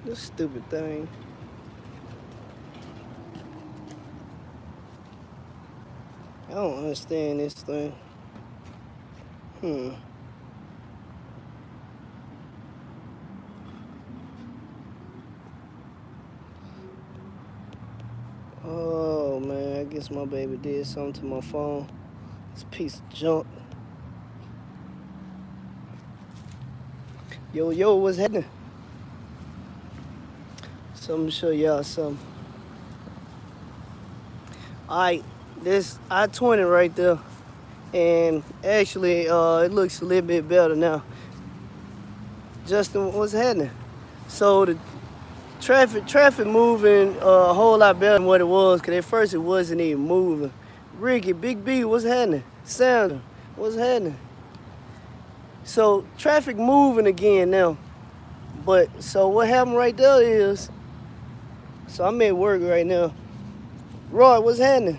This stupid thing. I don't understand this thing. Oh man, I guess my baby did something to my phone. This piece of junk. Yo, what's happening? So I'm gonna show y'all something. Alright, this I-20 right there. And actually, it looks a little bit better now. Justin, what's happening? So the traffic moving a whole lot better than what it was, because at first it wasn't even moving. Ricky, Big B, what's happening? Sandra, what's happening? So traffic moving again now. But so what happened right there is, so I'm at work right now. Roy, what's happening?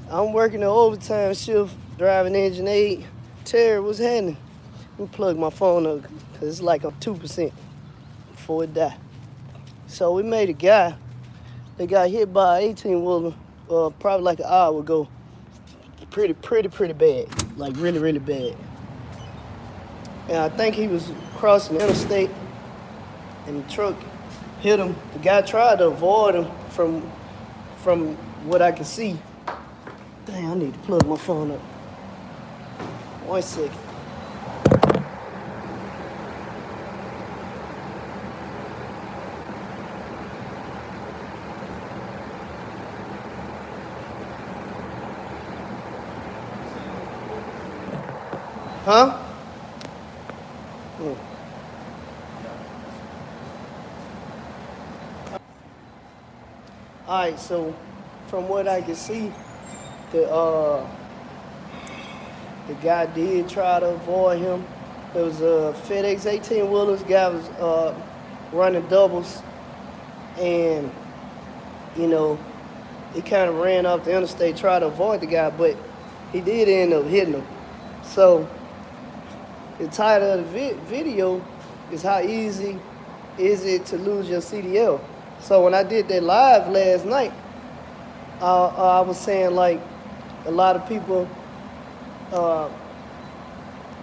I'm working the overtime shift, driving engine 8. Terry, what's happening? Let me plug my phone up, because it's like I'm 2% before it die. So we made a guy that got hit by an 18-wheeler probably like an hour ago. Pretty bad, like really bad. And I think he was crossing the interstate, and the truck hit him. The guy tried to avoid him from what I can see. Dang, I need to plug my phone up. 1 second. Huh? Alright, so from what I can see, the guy did try to avoid him. There was a FedEx 18-wheelers. Guy was running doubles, and you know, he kind of ran off the interstate, tried to avoid the guy, but he did end up hitting him. So the title of the video is how easy is it to lose your CDL. So when I did that live last night, I was saying like a lot of people,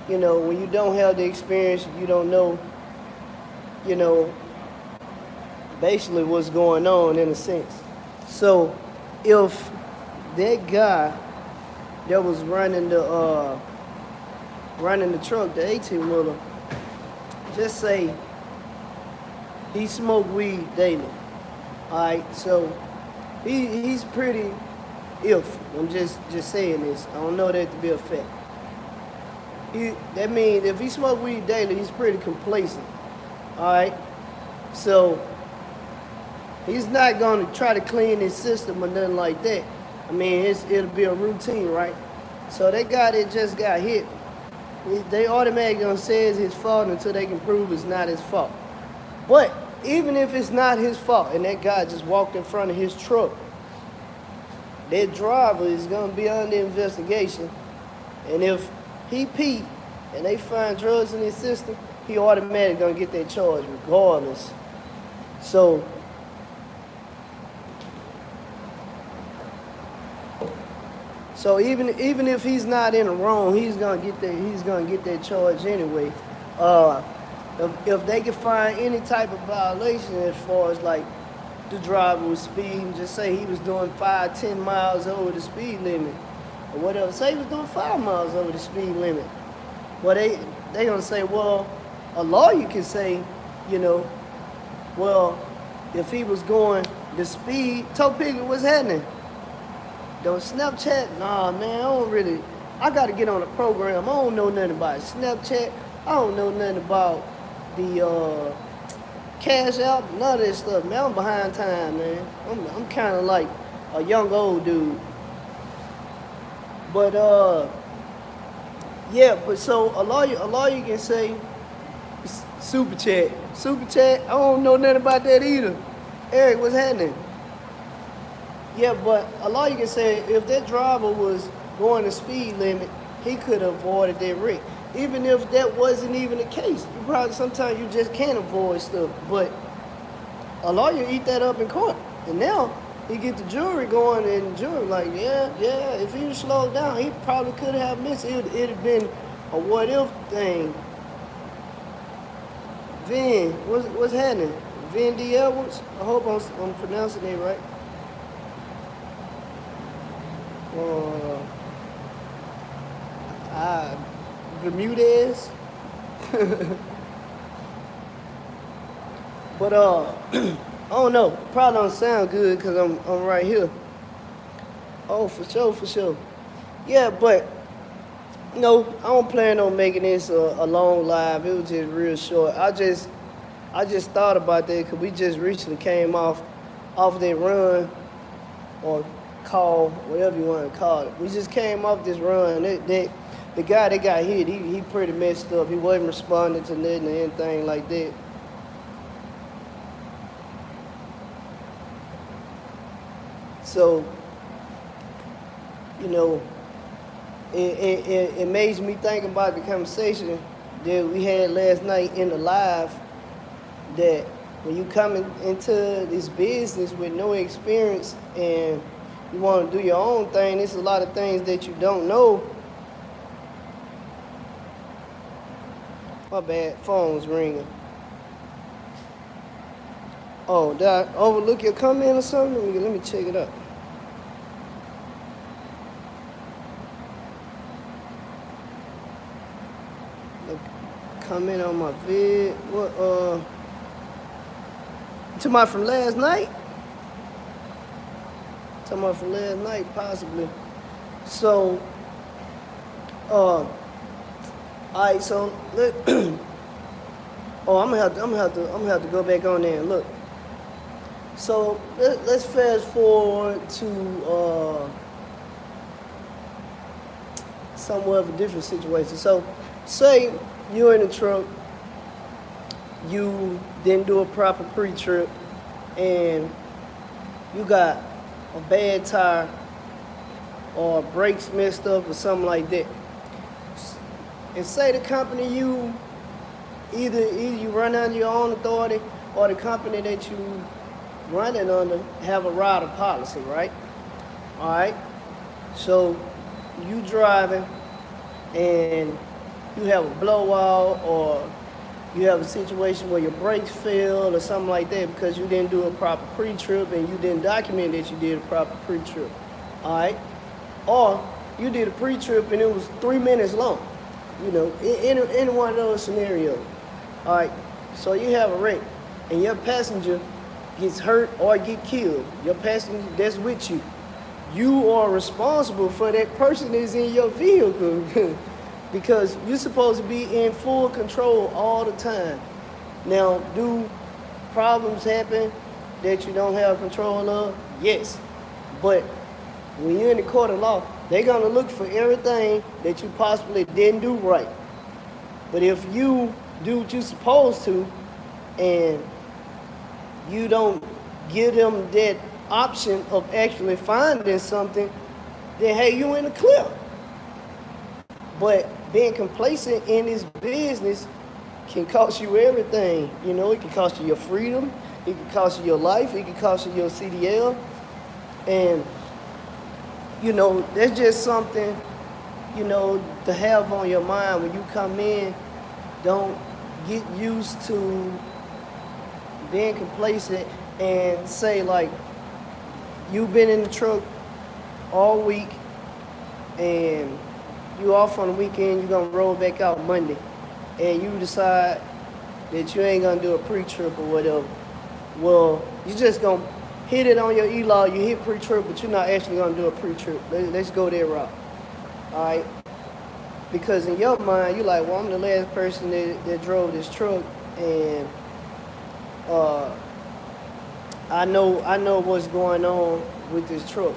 you know, when you don't have the experience, you don't know, you know, basically what's going on in a sense. So if that guy that was running the truck, the 18-wheeler, just say he smoked weed daily. Alright, so he's pretty I'm just saying this. I don't know that to be a fact. That means if he smoked weed daily, he's pretty complacent. Alright? So he's not gonna try to clean his system or nothing like that. I mean, it'll be a routine, right? So that guy that just got hit, they automatically gonna say it's his fault until they can prove it's not his fault. But even if it's not his fault and that guy just walked in front of his truck, that driver is gonna be under investigation. And if he peed and they find drugs in his system, he automatically gonna get that charge regardless. So even if he's not in the wrong, he's gonna get that charge anyway. If they can find any type of violation as far as like the driver was speeding, just say he was doing 5-10 miles over the speed limit or whatever. Say he was doing 5 miles over the speed limit. Well, they gonna say, well, a lawyer can say, you know, well, if he was going the speed, Topeka, what's happening? Don't Snapchat? Nah, man, I gotta get on a program. I don't know nothing about Snapchat. I don't know nothing about the Cash App, none of that stuff, man. I'm behind time, man. I'm kind of like a young old dude. But yeah. But so a lawyer can say super chat. I don't know nothing about that either. Eric, what's happening? Yeah, but a lawyer can say if that driver was going the speed limit, he could have avoided that wreck. Even if that wasn't even the case, sometimes you just can't avoid stuff. But A lawyer eat that up in court. And now he get the jury going, and the jury like, yeah, if he was slowed down, he probably could have missed it. It'd have been a what if thing. Vin, what's happening? Vin D. Edwards? I hope I'm pronouncing it right. Bermudez. But I don't know. Probably don't sound good because I'm right here. Oh, for sure. Yeah, but no, I don't plan on making this a long live. It was just real short. I just thought about that because we just recently came off that run or call, whatever you want to call it. We just came off this run. The guy that got hit, he pretty messed up. He wasn't responding to nothing or anything like that. So, you know, it makes me think about the conversation that we had last night in the live, that when you come into this business with no experience and you want to do your own thing, there's a lot of things that you don't know. My bad, phone's ringing. Oh, did I overlook your comment or something? Let me check it up. Comment on my vid. What, talking about from last night? Talking about from last night, possibly. So, all right, so let I'm gonna have to go back on there and look. So let's fast forward to somewhat of a different situation. So say you're in a truck, you didn't do a proper pre-trip, and you got a bad tire or brakes messed up or something like that. And say the company you either you run under your own authority or the company that you running under have a rider policy, right? All right. So you driving and you have a blowout or you have a situation where your brakes failed or something like that because you didn't do a proper pre-trip and you didn't document that you did a proper pre-trip. All right. Or you did a pre-trip and it was 3 minutes long. You know, in one of those scenarios. All right, so you have a wreck, and your passenger gets hurt or get killed. Your passenger that's with you. You are responsible for that person that's in your vehicle because you're supposed to be in full control all the time. Now, do problems happen that you don't have control of? Yes, but when you're in the court of law, they're going to look for everything that you possibly didn't do right. But if you do what you're supposed to and you don't give them that option of actually finding something, then hey, you in the clear. But being complacent in this business can cost you everything. You know, it can cost you your freedom. It can cost you your life. It can cost you your CDL. And you know, that's just something, you know, to have on your mind when you come in. Don't get used to being complacent and say, like, you've been in the truck all week and you off on the weekend, you're going to roll back out Monday. And you decide that you ain't going to do a pre-trip or whatever. Well, you just going to hit it on your e-law, you hit pre-trip, but you're not actually going to do a pre-trip. Let's go that route. All right? Because in your mind, you're like, well, I'm the last person that drove this truck, and I know what's going on with this truck.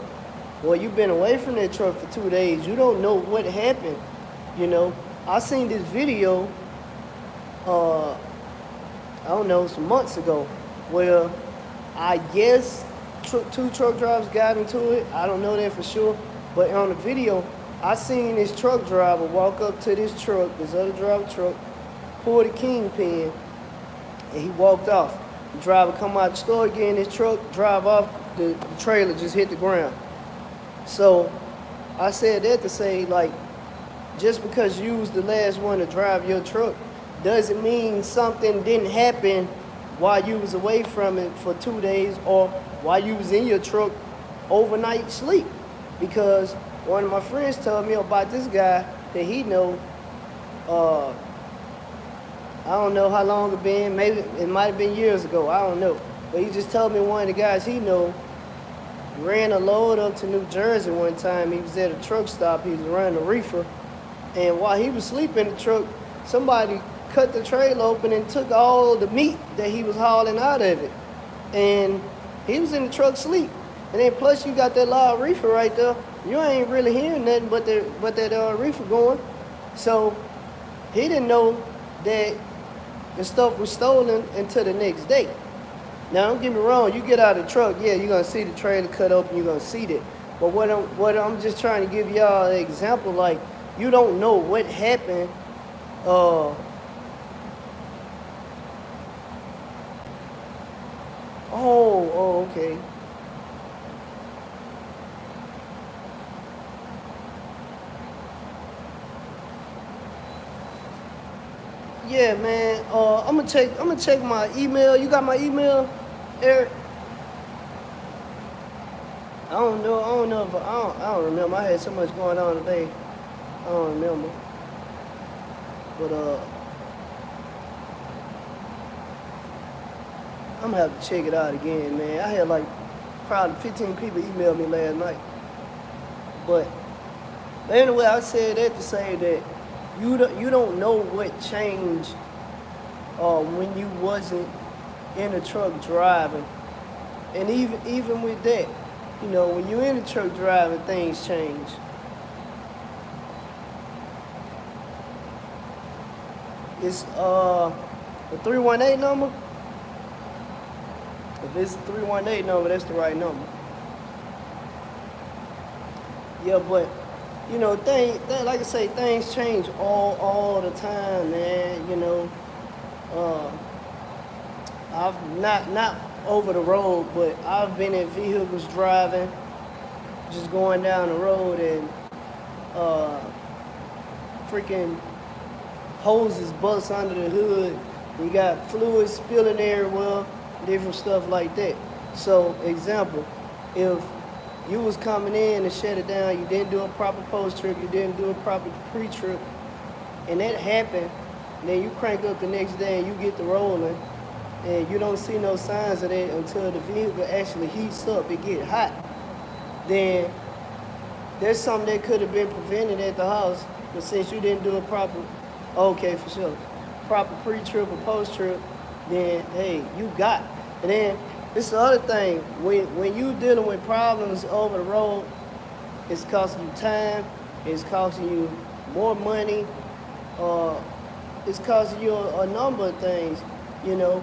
Well, you've been away from that truck for 2 days. You don't know what happened. You know, I seen this video, I don't know, some months ago, where I guess 2 truck drivers got into it. I don't know that for sure. But on the video, I seen this truck driver walk up to this truck, this other driver truck, pull the kingpin, and he walked off. The driver come out the store, get in his truck, drive off, the trailer just hit the ground. So I said that to say, like, just because you was the last one to drive your truck doesn't mean something didn't happen while you was away from it for 2 days or while you was in your truck overnight sleep. Because one of my friends told me about this guy that he know, I don't know how long it been, maybe it might have been years ago, I don't know. But he just told me one of the guys he know ran a load up to New Jersey one time. He was at a truck stop, he was running a reefer, and while he was sleeping in the truck, somebody cut the trailer open and took all the meat that he was hauling out of it. And he was in the truck sleep. And then plus you got that loud reefer right there. You ain't really hearing nothing but that reefer going. So he didn't know that the stuff was stolen until the next day. Now don't get me wrong, you get out of the truck, yeah, you're gonna see the trailer cut open, you're gonna see that. But what I'm just trying to give y'all an example, like, you don't know what happened. Okay. Yeah, man. I'm gonna check my email. You got my email, Eric? I don't know if I don't remember. I had so much going on today. I don't remember. But I'm gonna have to check it out again, man. I had like probably 15 people email me last night. But anyway, I said that to say that you don't know what changed when you wasn't in the truck driving. And even with that, you know, when you're in the truck driving, things change. It's the 318 number. If it's the 318 number, that's the right number. Yeah, but you know, like I say, things change all the time, man. You know, I've not over the road, but I've been in vehicles driving, just going down the road, and freaking hoses bust under the hood. You got fluid spilling everywhere, different stuff like that. So, example, if you was coming in and shut it down, you didn't do a proper post-trip, you didn't do a proper pre-trip, and that happened, then you crank up the next day and you get the rolling, and you don't see no signs of that until the vehicle actually heats up, it get hot. Then there's something that could have been prevented at the house, but since you didn't do a proper, okay, for sure, proper pre-trip or post-trip, then hey, you got. And then this is the other thing, when you dealing with problems over the road, it's costing you time, it's costing you more money, it's costing you a number of things. You know,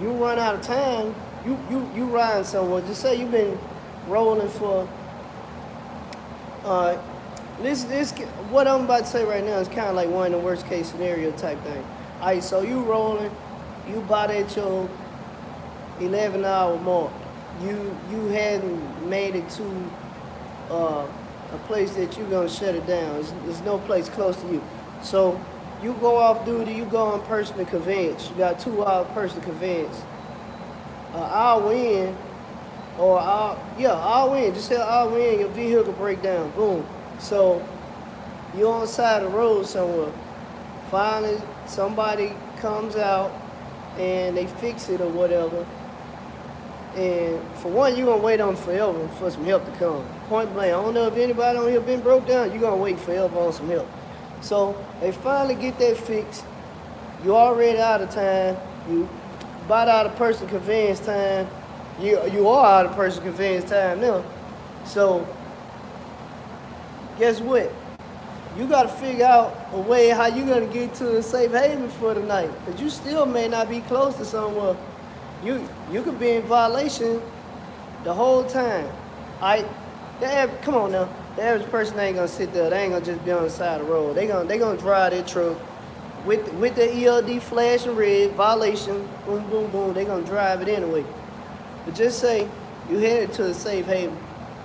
you run out of time, you riding somewhere. Just say you've been rolling for this what I'm about to say right now is kind of like one of the worst case scenario type thing. All right, so you rolling, you about at your 11-hour mark. You hadn't made it to a place that you're gonna shut it down. There's no place close to you. So you go off duty, you go on personal conveyance. You got 2 hour personal conveyance. An hour in, or hour in, just say an hour in, your vehicle break down, boom. So you're on the side of the road somewhere. Finally, somebody comes out and they fix it or whatever. And for one, you're gonna wait on forever for some help to come. Point blank. I don't know if anybody on here been broke down, you're gonna wait forever on some help. So they finally get that fixed. You already out of time. You about out of personal conveyance time. You are out of personal conveyance time now. So guess what? You gotta figure out a way how you gonna get to a safe haven for the night. Cause you still may not be close to somewhere. You could be in violation the whole time. Come on now. The average person ain't gonna sit there. They ain't gonna just be on the side of the road. They gonna drive their truck, with the ELD flashing red, violation, boom, boom, boom, they're gonna drive it anyway. But just say you headed to a safe haven.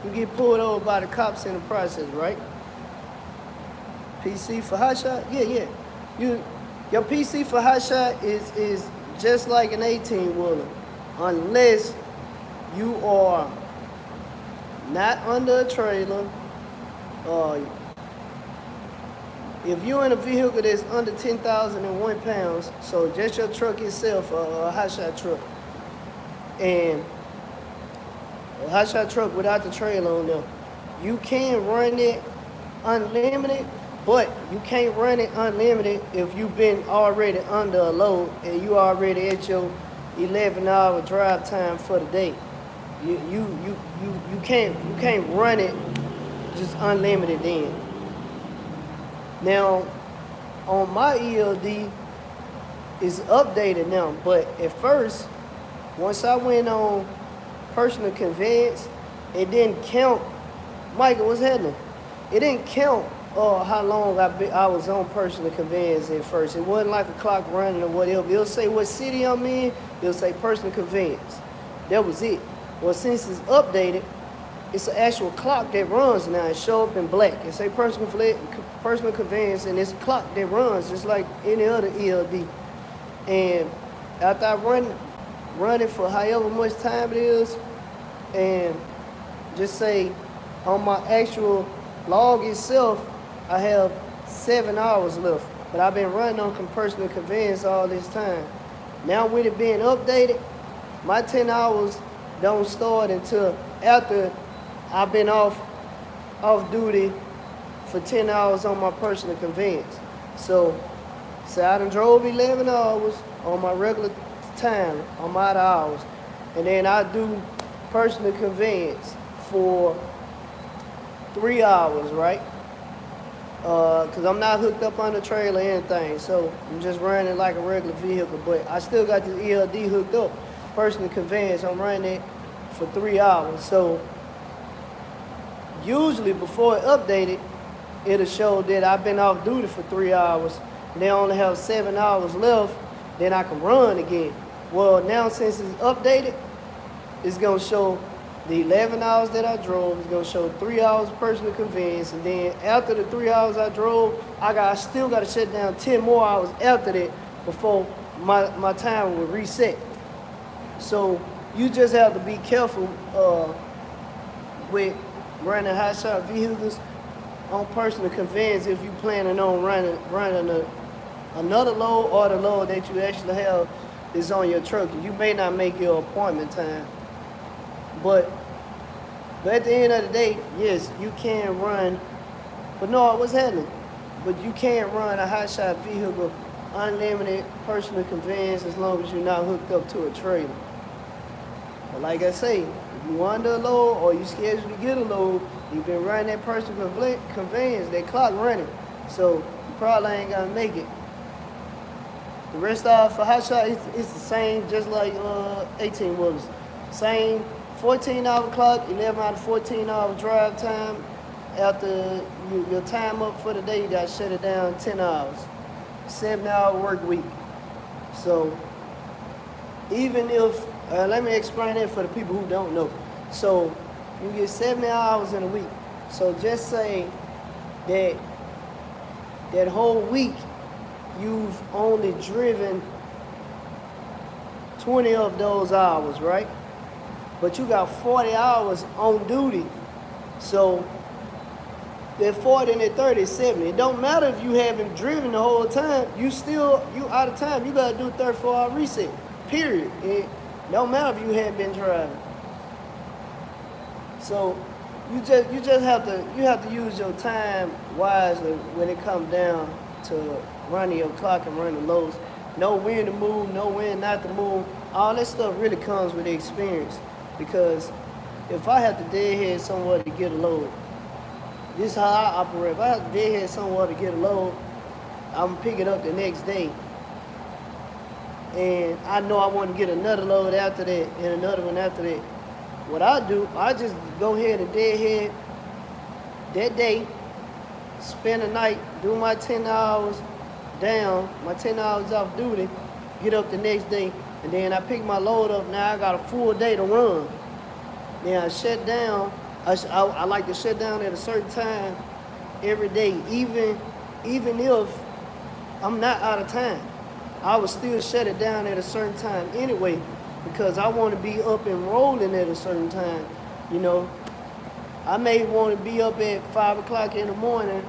You get pulled over by the cops in the process, right? PC for hotshot? Yeah. Your PC for hotshot is just like an 18-wheeler, unless you are not under a trailer. If you're in a vehicle that's under 10,001 pounds, so just your truck itself, a hotshot truck, and a hotshot truck without the trailer on there, you can run it unlimited, but you can't run it unlimited if you've been already under a load and you already at your 11-hour drive time for the day. You can't run it just unlimited then. Now, on my ELD, it's updated now, but at first, once I went on personal conveyance, it didn't count. Michael, what's happening? It didn't count how long I was on personal conveyance at first. It wasn't like a clock running or whatever. It'll say what city I'm in. It'll say personal conveyance. That was it. Well, since it's updated, it's an actual clock that runs now. It show up in black. It say personal conveyance, and it's a clock that runs just like any other ELD. And after I run it for however much time it is, and just say on my actual log itself, I have 7 hours left. But I've been running on personal conveyance all this time. Now with it being updated, my 10 hours don't start until after I've been off duty for 10 hours on my personal conveyance. So, say I done drove 11 hours on my regular time, I'm out of hours. And then I do personal conveyance for 3 hours, right? Because I'm not hooked up on the trailer or anything. So, I'm just running like a regular vehicle. But I still got the ELD hooked up. Personal conveyance, I'm running it for 3 hours. So, usually before it updated, it'll show that I've been off duty for 3 hours. And they only have 7 hours left, then I can run again. Well, now since it's updated, it's gonna show the 11 hours that I drove. It's gonna show 3 hours personal conveyance, and then after the 3 hours I drove, I still gotta shut down 10 more hours after that before my time will reset. So you just have to be careful with running hotshot vehicles on personal conveyance if you planning on running another load, or the load that you actually have is on your truck. You may not make your appointment time, but at the end of the day, yes, you can run. But no, what's happening? But you can't run a hotshot vehicle unlimited personal conveyance as long as you're not hooked up to a trailer. But like I say, if you under a load or you scheduled to get a load, you've been running that personal conveyance, that clock running. So you probably ain't gonna make it. The rest of for hotshot, it's the same, just like 18-wheelers. Same 14-hour clock, 11 out of 14-hour drive time. After your time up for the day, you gotta shut it down 10 hours. 7-hour work week. So even if, let me explain that for the people who don't know. So you get 70 hours in a week. So just say that whole week you've only driven 20 of those hours, right? But you got 40 hours on duty. So that 40 and that 30 is 70. It don't matter if you haven't driven the whole time. You out of time. You gotta do a 34-hour reset. Period. It don't matter if you haven't been driving. So you just have to use your time wisely when it comes down to running your clock and running loads. Know when to move, know when not to move. All that stuff really comes with the experience. Because if I have to deadhead somewhere to get a load, this is how I operate. If I have to deadhead somewhere to get a load, I'm gonna pick it up the next day. And I know I want to get another load after that and another one after that. What I do, I just go ahead and deadhead that day, spend the night, do my 10 hours, down, my 10 hours off duty, get up the next day, and then I pick my load up. Now I got a full day to run. Then I shut down. I like to shut down at a certain time every day, even if I'm not out of time. I would still shut it down at a certain time anyway, because I want to be up and rolling at a certain time. You know, I may want to be up at 5 o'clock in the morning,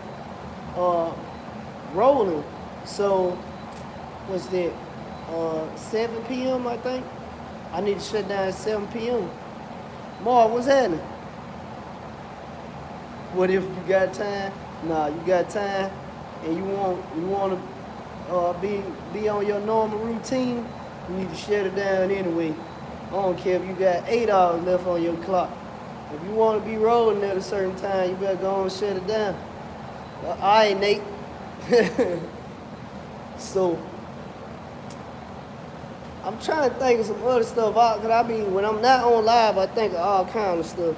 rolling. So, what's that? 7 p.m. I think. I need to shut down at 7 p.m. Mark, what's happening? What if you got time? Nah, you got time, and you want to be on your normal routine. You need to shut it down anyway. I don't care if you got 8 hours left on your clock. If you want to be rolling at a certain time, you better go and shut it down. All right, Nate. So, I'm trying to think of some other stuff out, because I mean, when I'm not on live, I think of all kinds of stuff.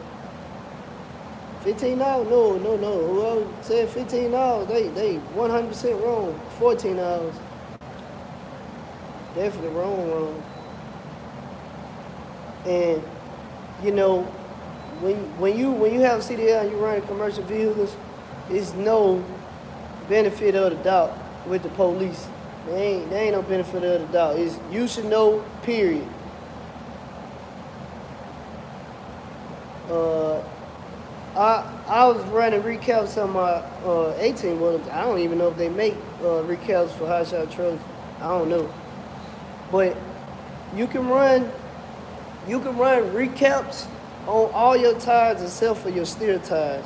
15 hours? No. Whoever said 15 hours, they 100% wrong. 14 hours. Definitely wrong. And, you know, when you have a CDL and you run commercial vehicles, it's no benefit of the doubt with the police. There ain't no benefit of the doubt. It's you should know, period. I was running recaps on my 18 wheelers. I don't even know if they make recaps for hotshot trucks. I don't know. But you can run recaps on all your tires except for your steer tires.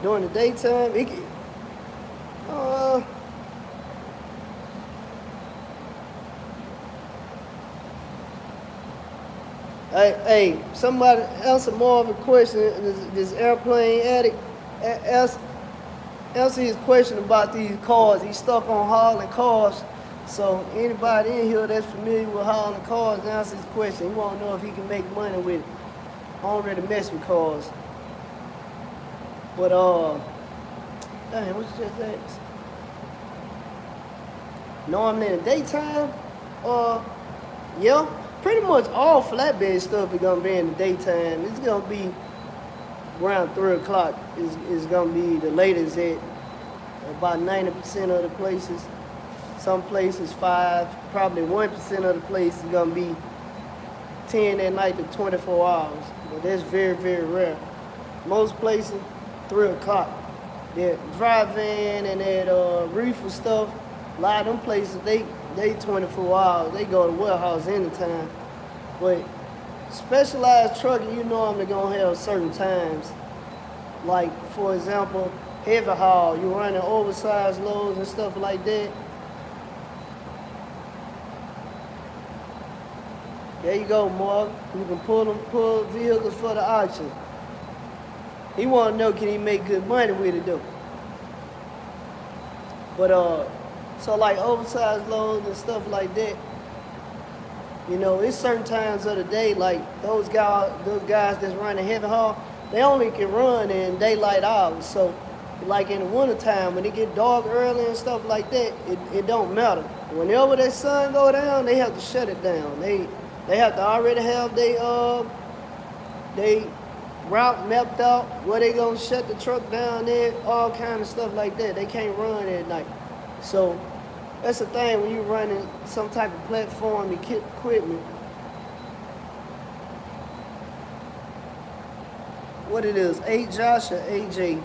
During the daytime, it can, hey, somebody answer more of a question. This airplane addict answer his question about these cars. He's stuck on hauling cars. So anybody in here that's familiar with hauling cars, answer his question. He want to know if he can make money with it. I don't really mess with cars. But dang, what you just asked? Normally in the daytime, yeah, pretty much all flatbed stuff is gonna be in the daytime. It's gonna be around 3 o'clock. Is gonna be the latest at about 90% of the places. Some places 5, probably 1% of the places is gonna be 10 at night to 24 hours. But that's very, very rare. Most places 3 o'clock. That drive-in and that reefer stuff, a lot of them places, they 24 hours. They go to warehouse anytime. But specialized trucking, you normally gonna have certain times. Like, for example, heavy haul, you running oversized loads and stuff like that. There you go, Mark. You can pull vehicles for the auction. He want to know, can he make good money with it though? But so like oversized loads and stuff like that, you know, it's certain times of the day, like those guys that's running heavy haul, they only can run in daylight hours. So like in the wintertime, when it get dark early and stuff like that, it don't matter. Whenever that sun go down, they have to shut it down. They have to already have they route mapped out, where they gonna shut the truck down there, all kind of stuff like that. They can't run at night. So that's the thing when you're running some type of platform equipment. What it is, A Josh or AJ?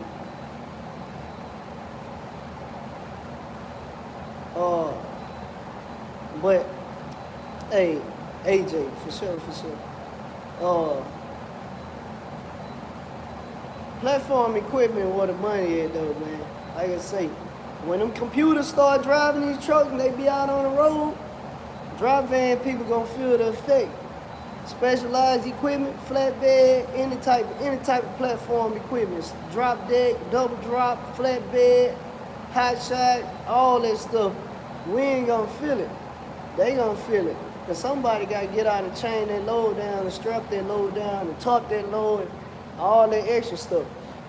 But hey, AJ, for sure. Platform equipment where the money at though, man. Like I say, when them computers start driving these trucks and they be out on the road, drop van people gonna feel the effect. Specialized equipment, flatbed, any type of platform equipment. Drop deck, double drop, flatbed, hotshot, all that stuff. We ain't gonna feel it. They gonna feel it. Cause somebody gotta get out and chain that load down and strap that load down and top that load, all that extra stuff.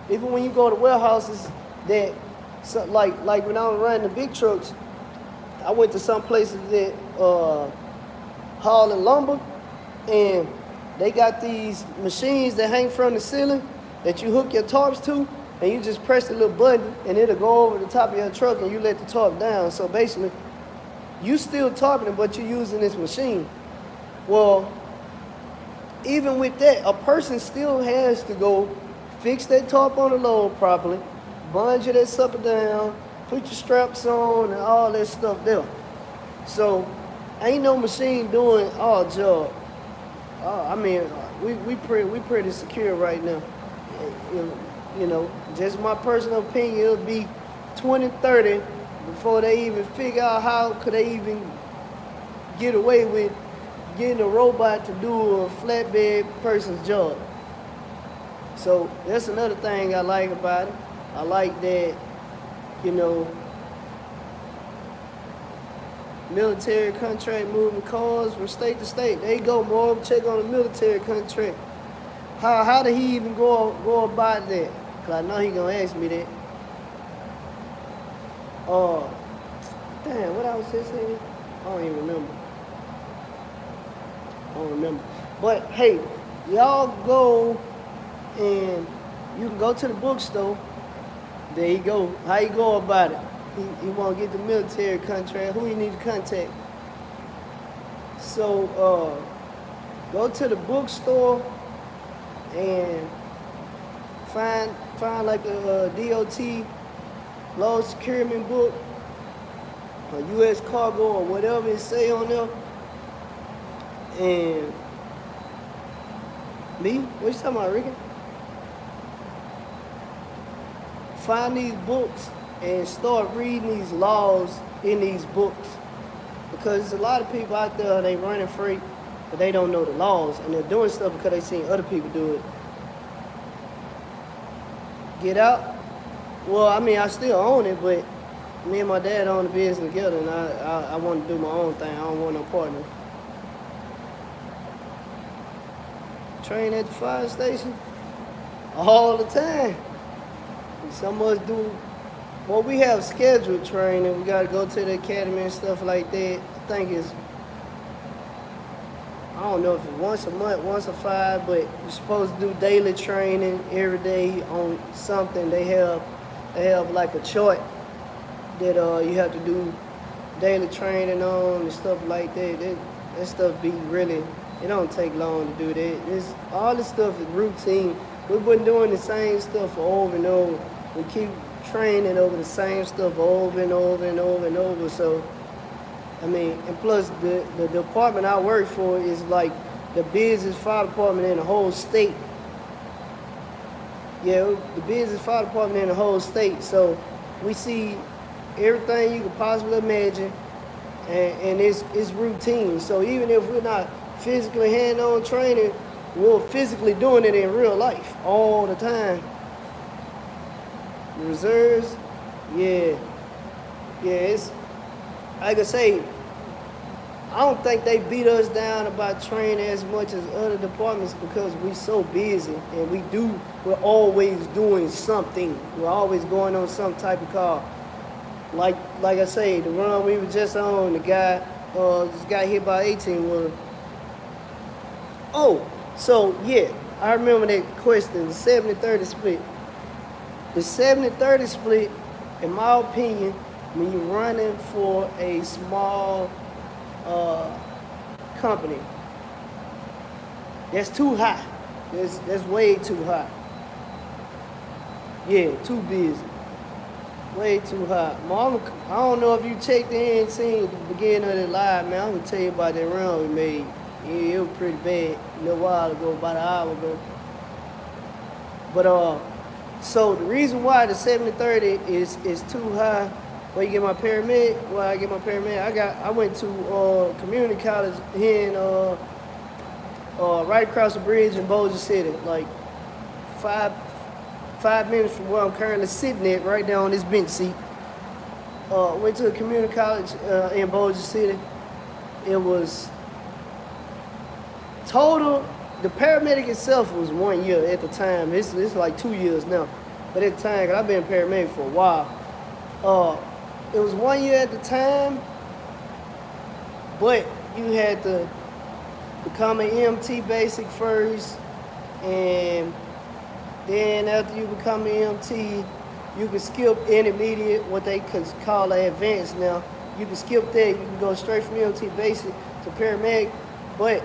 Even when you go to warehouses that So like when I was running the big trucks, I went to some places that hauling lumber, and they got these machines that hang from the ceiling that you hook your tarps to, and you just press the little button, and it'll go over the top of your truck, and you let the tarp down. So basically, you still tarping it, but you're using this machine. Well, even with that, a person still has to go fix that tarp on the load properly, bungee that sucker down, put your straps on, and all that stuff there. So, ain't no machine doing our job. I mean, we pretty secure right now. You know, just my personal opinion, it'll be 20, 30 before they even figure out how could they even get away with getting a robot to do a flatbed person's job. So that's another thing I like about it. I like that, you know, military contract moving cars from state to state. There you go, boy. Check on the military contract. How did he even go about that? Cause I know he gonna ask me that. Damn, what I was just saying? I don't even remember. But hey, y'all go and you can go to the bookstore. There you go. How you go about it? He want to get the military contract. Who you need to contact? So go to the bookstore and find like a DOT load securement book, a U.S. cargo or whatever it say on there. And me? What you talking about, Ricky? Find these books and start reading these laws in these books. Because there's a lot of people out there, they running free, but they don't know the laws. And they're doing stuff because they seen other people do it. Get out? Well, I mean, I still own it, but me and my dad own the business together, and I want to do my own thing. I don't want no partner. Train at the fire station all the time. And some of us do, well, we have scheduled training. We got to go to the academy and stuff like that. I think it's, I don't know if it's once a month, once a 5, but you're supposed to do daily training every day on something. They have like a chart that you have to do daily training on and stuff like that. That stuff be really, it don't take long to do that. All this stuff is routine. We've been doing the same stuff over and over. We keep training over the same stuff over and over and over and over. So, I mean, and plus the department I work for is like the busiest fire department in the whole state. Yeah, the busiest fire department in the whole state. So we see everything you could possibly imagine, and it's routine. So even if we're not physically hand-on training, we're physically doing it in real life all the time. The reserves, yeah, it's, like I say, I don't think they beat us down about training as much as other departments because we're so busy and we're always doing something. We're always going on some type of call. Like I say, the run we were just on, the guy just got hit by 18-wheeler. Oh, so yeah, I remember that question, the 70-30 split. The 70-30 split, in my opinion, when you're running for a small company, that's too high. That's way too high. Yeah, too busy. Way too high. Mom, I don't know if you checked in and seen the beginning of the live, man. I'm gonna tell you about that run we made. Yeah, it was pretty bad a little while ago, about an hour ago. But so the reason why the 70-30 is too high, where you get my paramedic, I went to community college here in right across the bridge in Bossier City, like 5 minutes from where I'm currently sitting at, right there on this bench seat. Went to a community college in Bossier City. It was total, the paramedic itself was 1 year at the time. It's like 2 years now. But at the time, 'cause I've been a paramedic for a while. Uh, it was 1 year at the time, but you had to become an EMT basic first, and then after you become an EMT, you can skip intermediate, what they could call an advanced now. You can skip that. You can go straight from EMT basic to paramedic, but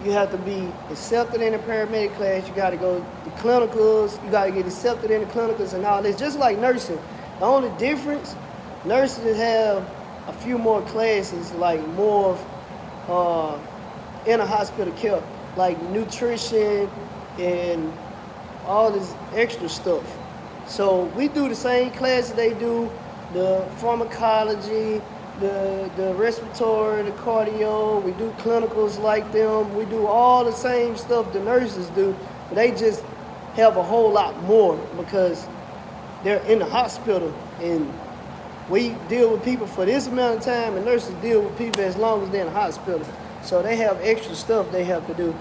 you have to be accepted in the paramedic class. You got to go to clinicals. You got to get accepted in the clinicals and all this. Just like nursing. The only difference, nurses have a few more classes, like more in a hospital care, like nutrition and all this extra stuff. So we do the same classes they do, the pharmacology, the respiratory, the cardio. We do clinicals like them. We do all the same stuff the nurses do, but they just have a whole lot more because they're in the hospital, and we deal with people for this amount of time, and nurses deal with people as long as they're in the hospital. So they have extra stuff they have to do,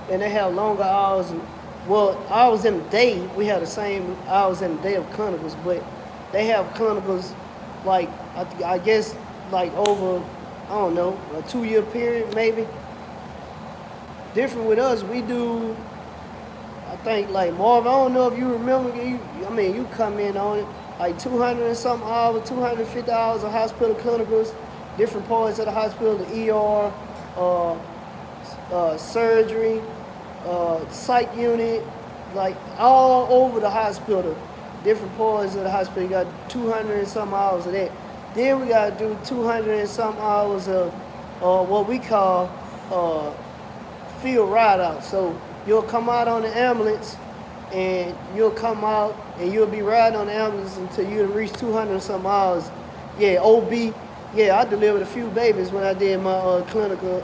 and they have longer hours. Well, hours in the day, we have the same hours in the day of clinicals, but they have clinicals like, I guess, like over, I don't know, a 2-year period maybe. Different with us, we do, I think, like Marvin, I don't know if you remember, you come in on it, like 200 and something hours, 250 hours of hospital clinicals, different parts of the hospital, the ER, surgery, psych unit, like all over the hospital, different parts of the hospital. You got 200 and some hours of that. Then we got to do 200 and some hours of what we call field ride out. So you'll come out on the ambulance, and you'll come out and you'll be riding on the ambulance until you reach 200 and some hours. Yeah, OB. Yeah, I delivered a few babies when I did my clinical.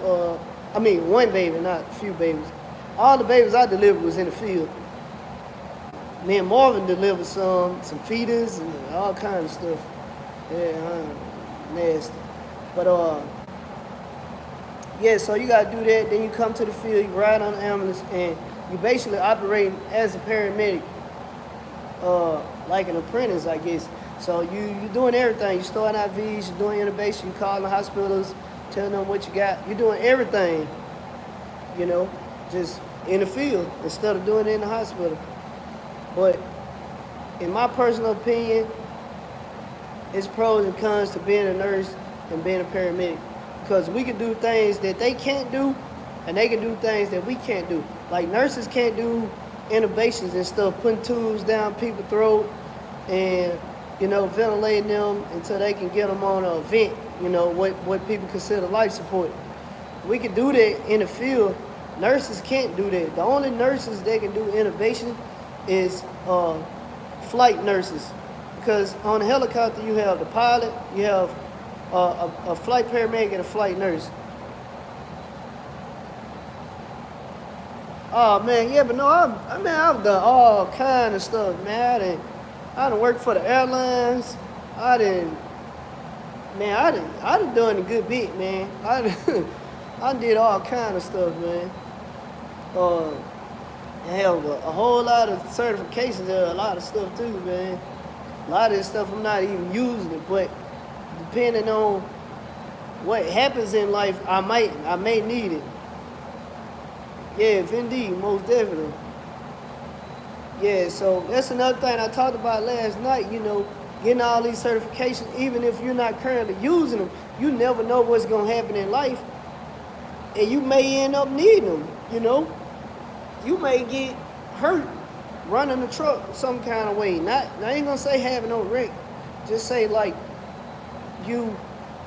One baby, not a few babies. All the babies I delivered was in the field. Me and Marvin delivered some feeders and all kinds of stuff. Yeah, nasty. But yeah, so you gotta do that. Then you come to the field, you ride on the ambulance, and you basically operating as a paramedic, like an apprentice, I guess. So you're doing everything. You starting IVs, you're doing intubation, you calling the hospitals, telling them what you got. You're doing everything, just in the field instead of doing it in the hospital. But in my personal opinion, it's pros and cons to being a nurse and being a paramedic, because we can do things that they can't do, and they can do things that we can't do. Like nurses can't do intubations and stuff, putting tubes down people's throat and ventilating them until they can get them on a vent, what people consider life support. We can do that in the field. Nurses can't do that. The only nurses that can do intubation is flight nurses, because on a helicopter you have the pilot, you have a flight paramedic and a flight nurse. Oh man, yeah, but no, I've done all kind of stuff, man. I done worked for the airlines. I done done a good bit, man. I did all kind of stuff, man. I have a whole lot of certifications there, a lot of stuff too, man. A lot of this stuff I'm not even using it, but depending on what happens in life, I may need it. Yeah, if indeed, most definitely. Yeah, so that's another thing I talked about last night, getting all these certifications, even if you're not currently using them, you never know what's going to happen in life, and you may end up needing them, You may get hurt running the truck some kind of way. I ain't going to say having no wreck. Just say, like, you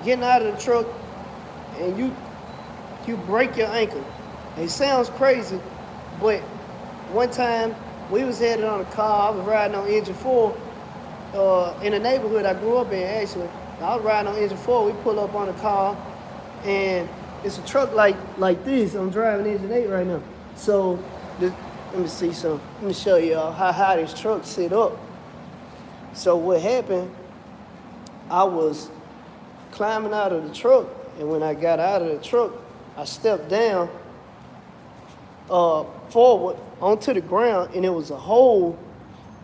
getting out of the truck and you break your ankle. It sounds crazy, but one time we was headed on a car. I was riding on engine 4 in the neighborhood I grew up in, actually. I was riding on engine 4. We pull up on a car, and it's a truck like this. I'm driving engine 8 right now. So let me see something. Let me show y'all how high this truck sit up. So what happened, I was climbing out of the truck, and when I got out of the truck, I stepped down forward onto the ground, and it was a hole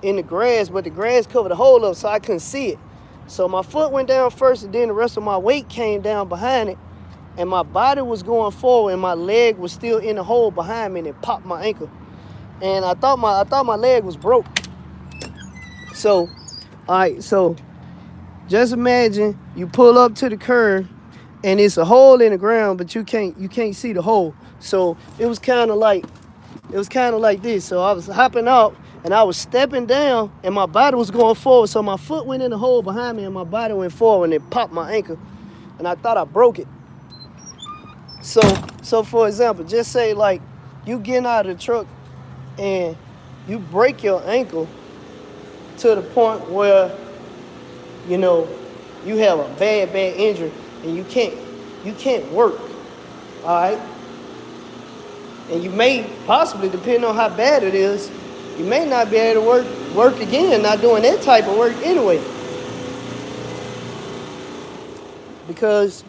in the grass, but the grass covered the hole up, so I couldn't see it. So my foot went down first, and then the rest of my weight came down behind it, and my body was going forward, and my leg was still in the hole behind me, and it popped my ankle. And I thought my leg was broke. So, all right, so just imagine you pull up to the curb, and it's a hole in the ground, but you can't see the hole. So it was kind of like this. So I was hopping out, and I was stepping down, and my body was going forward. So my foot went in the hole behind me, and my body went forward, and it popped my ankle, and I thought I broke it. So for example, just say like you getting out of the truck, and you break your ankle to the point where, you know, you have a bad injury, and you can't work, all right? And you may possibly, depending on how bad it is, you may not be able to work again, not doing that type of work anyway. Because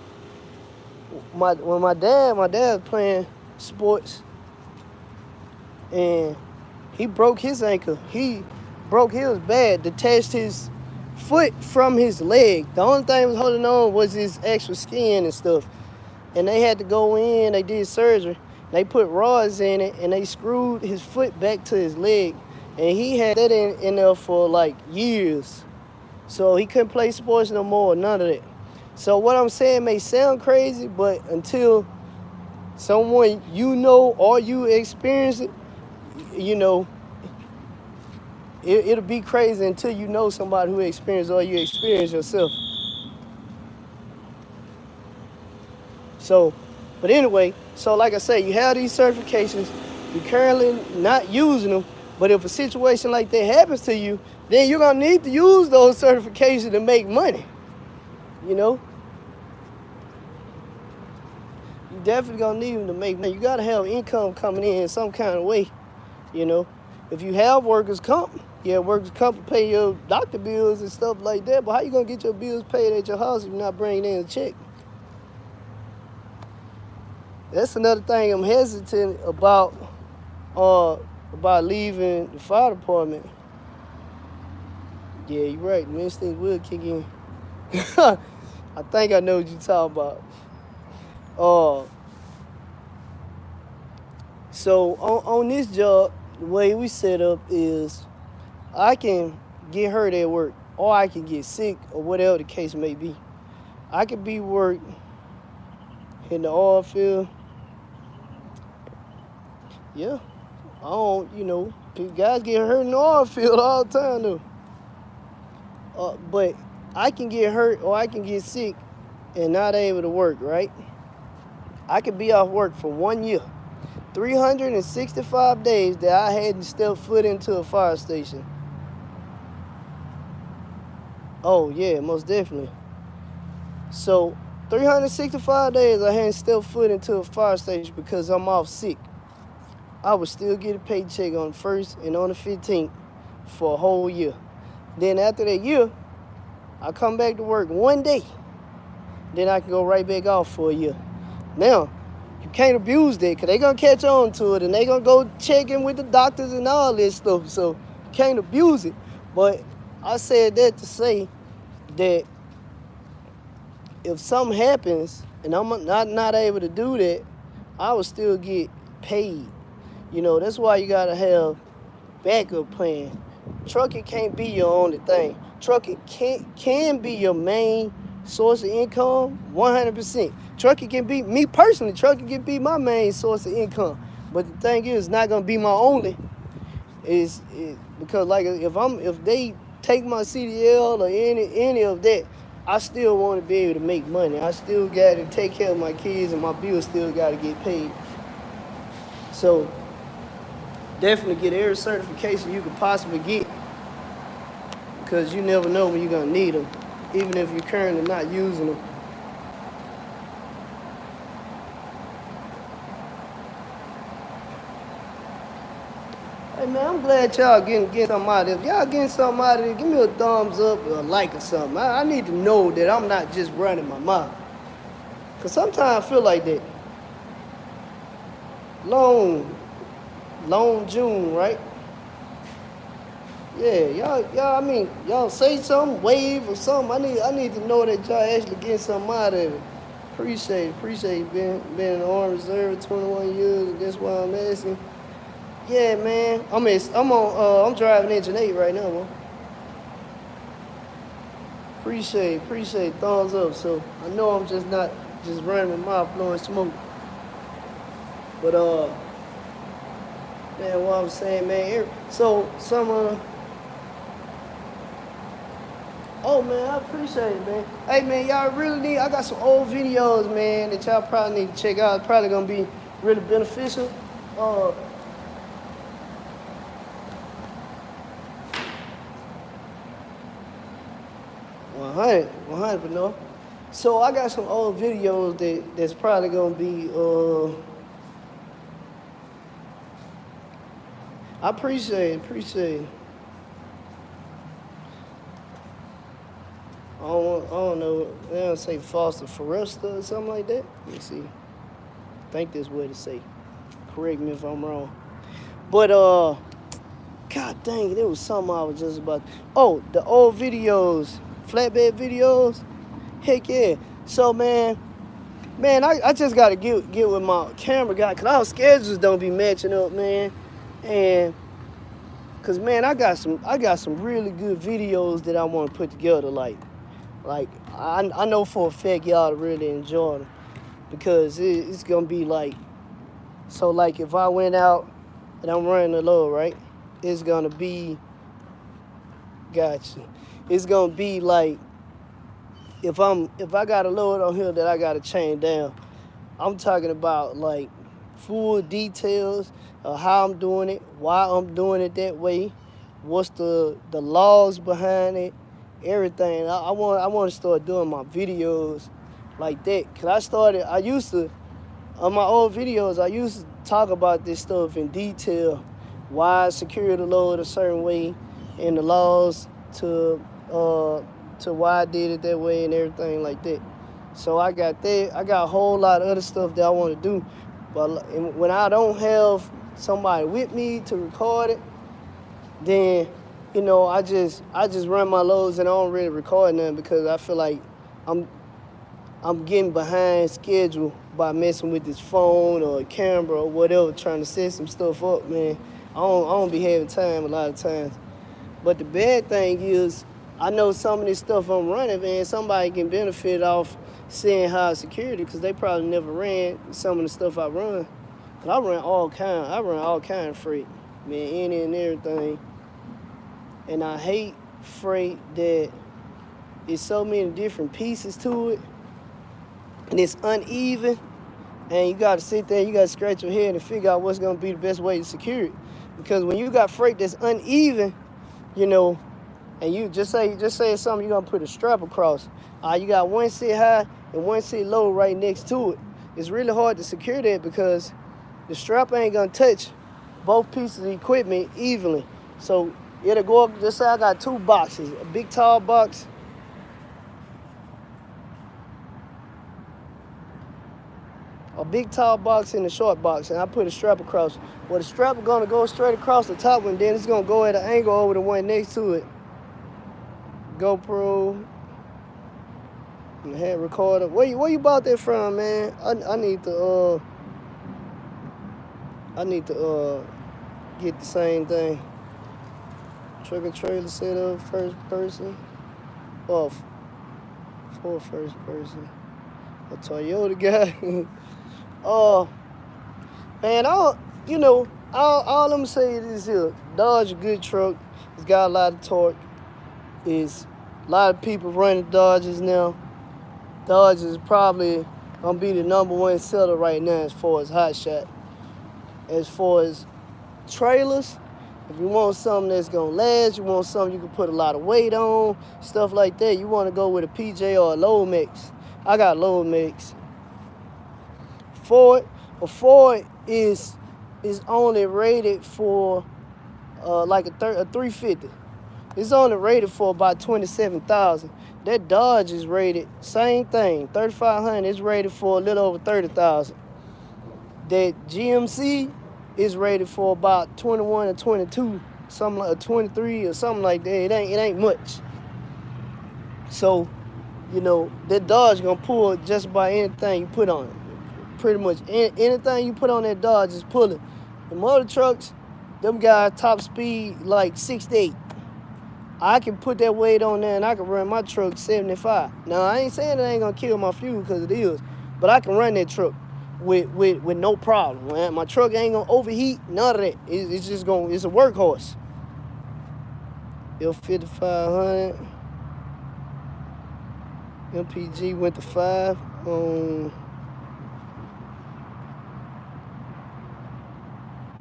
when my dad was playing sports, and he broke his ankle. He broke his bad, detached his foot from his leg. The only thing was holding on was his extra skin and stuff. And they had to go in, they did surgery. They put rods in it, and they screwed his foot back to his leg. And he had that in there for like years. So he couldn't play sports no more, none of that. So what I'm saying may sound crazy, but until someone you know or you experience it, you know, it'll be crazy until you know somebody who experienced or you experience yourself. So, but anyway, so like I say, you have these certifications, you're currently not using them, but if a situation like that happens to you, then you're gonna need to use those certifications to make money, you know? You definitely gonna need them to make money. You gotta have income coming in some kind of way, you know? If you have workers' comp, workers' comp will pay your doctor bills and stuff like that, but how you gonna get your bills paid at your house if you're not bringing in a check? That's another thing I'm hesitant about leaving the fire department. Yeah, you're right. The instinct will kick in. I think I know what you're talking about. So on this job, the way we set up is I can get hurt at work, or I can get sick, or whatever the case may be. I could be work in the oil field. Yeah, I don't, you know, guys get hurt in the oil field all the time though. But I can get hurt or I can get sick and not able to work, right? I could be off work for 1 year. 365 days that I hadn't stepped foot into a fire station. Oh yeah, most definitely. So 365 days I hadn't stepped foot into a fire station because I'm off sick. I would still get a paycheck on the 1st and on the 15th for a whole year. Then after that year, I come back to work 1 day. Then I can go right back off for a year. Now, you can't abuse that because they're going to catch on to it and they're going to go check in with the doctors and all this stuff. So you can't abuse it. But I said that to say that if something happens and I'm not able to do that, I will still get paid. You know, that's why you gotta have backup plan. Trucking can't be your only thing. Trucking can be your main source of income, 100%. Trucking can be, me personally, trucking can be my main source of income. But the thing is, it's not gonna be my only. Because like if they take my CDL or any of that, I still want to be able to make money. I still got to take care of my kids and my bills still got to get paid. So definitely get every certification you could possibly get because you never know when you're going to need them, even if you're currently not using them. Hey man, I'm glad y'all getting something out of it. If y'all getting something out of it, give me a thumbs up or a like or something. I need to know that I'm not just running my mouth. Because sometimes I feel like that. Long June, right? Yeah, y'all. I mean, y'all say something, wave or something. I need to know that y'all actually getting something out of it. Appreciate it. Been in the Army Reserve 21 years, and that's why I'm asking. Yeah, man. I'm driving Engine 8 right now, man. Appreciate thumbs up. So I know I'm just not just running my mouth blowing smoke. But man, what I'm saying, man. So some oh man, I appreciate it, man. Hey man, y'all really need. I got some old videos, man, that y'all probably need to check out. It's probably gonna be really beneficial. Uh, 100, but no. So I got some old videos that's probably gonna be. I appreciate it. I don't know. They don't say Foster Foresta or something like that. Let me see. I think that's what it say. Correct me if I'm wrong. But God dang, there was something I was just about. Oh, the old videos, flatbed videos. Heck yeah. So man, I just gotta get with my camera guy, cause our schedules don't be matching up, man. And cause man, I got some really good videos that I want to put together. Like I know for a fact y'all really enjoy them, because it's gonna be like, so like if I went out and I'm running the load, right? It's gonna be, gotcha. It's gonna be like, if I got a load on here that I gotta chain down, I'm talking about like full details of how I'm doing it, why I'm doing it that way, what's the laws behind it, everything. I want to start doing my videos like that. Cause I used to, on my old videos, I used to talk about this stuff in detail, why I secure the load a certain way, and the laws to why I did it that way and everything like that. So I got that. I got a whole lot of other stuff that I want to do. But when I don't have somebody with me to record it, then, you know, I just run my loads and I don't really record nothing, because I feel like I'm getting behind schedule by messing with this phone or a camera or whatever, trying to set some stuff up, man. I don't be having time a lot of times. But the bad thing is, I know some of this stuff I'm running, man, somebody can benefit off seeing how I secure it, because they probably never ran some of the stuff I run. Cause I run all kind of freight, man, any and everything. And I hate freight that it's so many different pieces to it, and it's uneven, and you gotta sit there, you gotta scratch your head and figure out what's gonna be the best way to secure it. Because when you got freight that's uneven, you know, and you just say something, you're gonna put a strap across. You got one sit high and one sit low right next to it. It's really hard to secure that, because the strap ain't gonna touch both pieces of equipment evenly. So it'll go up, just say I got two boxes, a big tall box, and a short box, and I put a strap across. Well, the strap is gonna go straight across the top one, then it's gonna go at an angle over the one next to it. GoPro, and the hand recorder. Where you bought that from, man? I need to get the same thing. Truck and trailer setup, first person. Oh, for first person. A Toyota guy. Man, all I'm gonna say is here. Dodge a good truck. It's got a lot of torque. Is a lot of people running Dodges now. Dodge is probably gonna be the #1 seller right now as far as hotshot. As far as trailers, if you want something that's gonna last, you want something you can put a lot of weight on, stuff like that, you want to go with a PJ or a Low-Mix. I got Low-Mix. Ford is only rated for like a 350. It's only rated for about 27,000. That Dodge is rated, same thing, 3,500. It's rated for a little over 30,000. That GMC is rated for about 21 or 22. something like a 23 or something like that. It ain't much. So, you know, that Dodge gonna pull just about anything you put on it. Pretty much anything you put on that Dodge is pulling. The motor trucks, them guys top speed like 68. I can put that weight on there and I can run my truck 75. Now I ain't saying it ain't gonna kill my fuel because it is, but I can run that truck with no problem. Man. My truck ain't gonna overheat, none of that. It's just gonna, it's a workhorse. L5500. MPG went to 5 on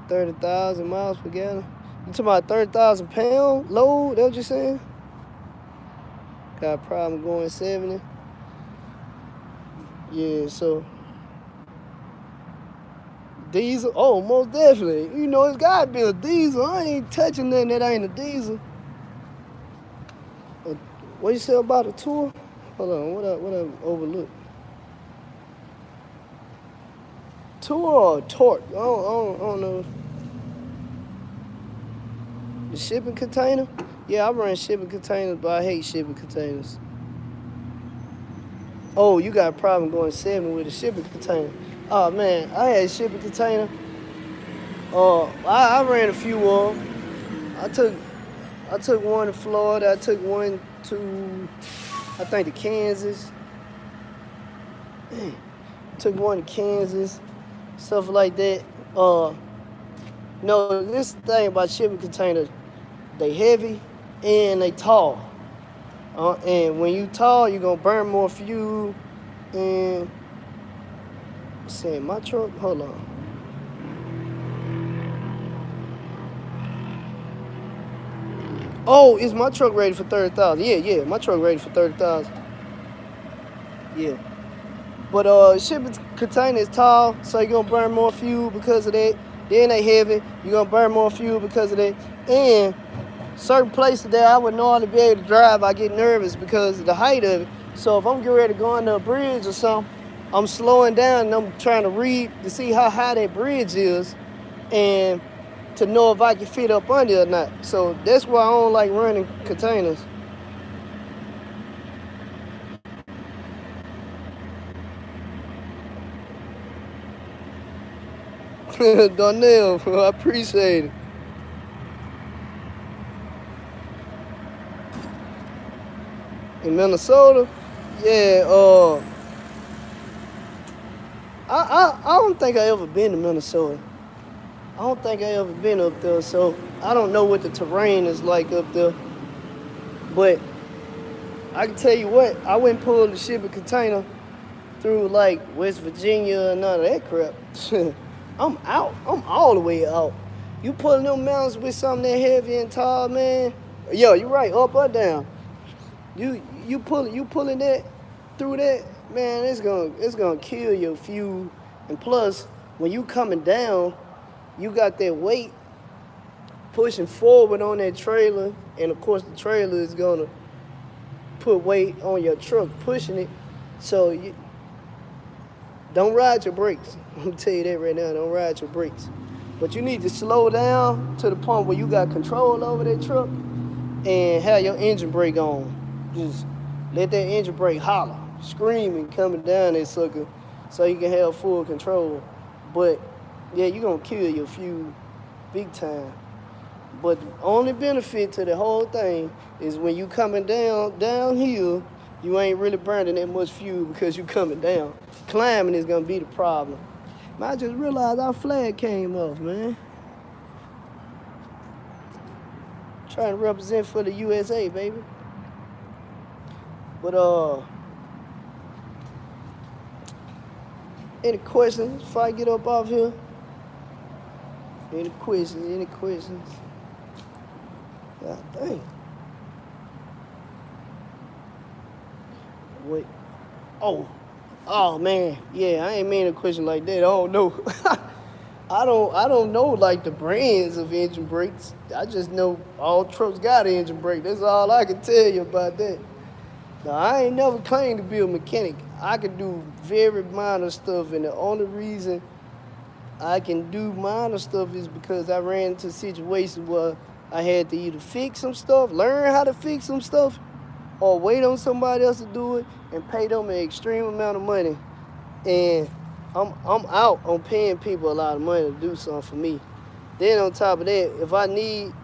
30,000 miles per gallon. You talking about 30,000 pound load? That what you saying? Got a problem going 70. Yeah, so diesel. Oh, most definitely. You know, it's gotta be a diesel. I ain't touching nothing that ain't a diesel. What you say about a tour? Hold on, what I overlooked? Tour or torque? I don't know. The shipping container? Yeah, I run shipping containers, but I hate shipping containers. Oh, you got a problem going 70 with a shipping container. Oh man, I had a shipping container. I ran a few of them. I took one to Florida. I took one to, I think, to Kansas. Took one to Kansas, stuff like that. No, this thing about shipping containers, they heavy and they tall. And when you tall, you're gonna burn more fuel. And saying my truck, hold on. Oh, is my truck ready for 30,000? Yeah, my truck ready for 30,000. Yeah. But shipping container is tall, so you're gonna burn more fuel because of that. Then they heavy, you're gonna burn more fuel because of that. And certain places that I would normally be able to drive, I get nervous because of the height of it. So if I'm getting ready to go under a bridge or something, I'm slowing down and I'm trying to read to see how high that bridge is and to know if I can fit up under it or not. So that's why I don't like running containers. Donnell, I appreciate it. In Minnesota, yeah, I don't think I ever been to Minnesota. I don't think I ever been up there, so I don't know what the terrain is like up there. But I can tell you what, I went and pulled the shipping container through like West Virginia and none of that crap. I'm out. I'm all the way out. You pulling them mountains with something that heavy and tall, man. Yo, you right, up or down. You pulling that through that, man, it's gonna kill your fuel. And plus, when you coming down, you got that weight pushing forward on that trailer, and of course the trailer is gonna put weight on your truck pushing it. So you don't ride your brakes. I'm gonna tell you that right now, don't ride your brakes. But you need to slow down to the point where you got control over that truck and have your engine brake on. Just let that engine brake holler, screaming coming down that sucker so you can have full control. But yeah, you're gonna kill your fuel big time. But the only benefit to the whole thing is when you coming downhill, you ain't really burning that much fuel because you coming down. Climbing is gonna be the problem. Man, I just realized our flag came off, man. Trying to represent for the USA, baby. But any questions before I get up off here? Any questions? God dang. Wait. Oh man. Yeah, I ain't mean a question like that. I don't know. I don't know like the brands of engine brakes. I just know all trucks got an engine brake. That's all I can tell you about that. Now, I ain't never claimed to be a mechanic. I can do very minor stuff, and the only reason I can do minor stuff is because I ran into situations where I had to either fix some stuff, learn how to fix some stuff, or wait on somebody else to do it and pay them an extreme amount of money. And I'm out on paying people a lot of money to do something for me. Then on top of that, if I need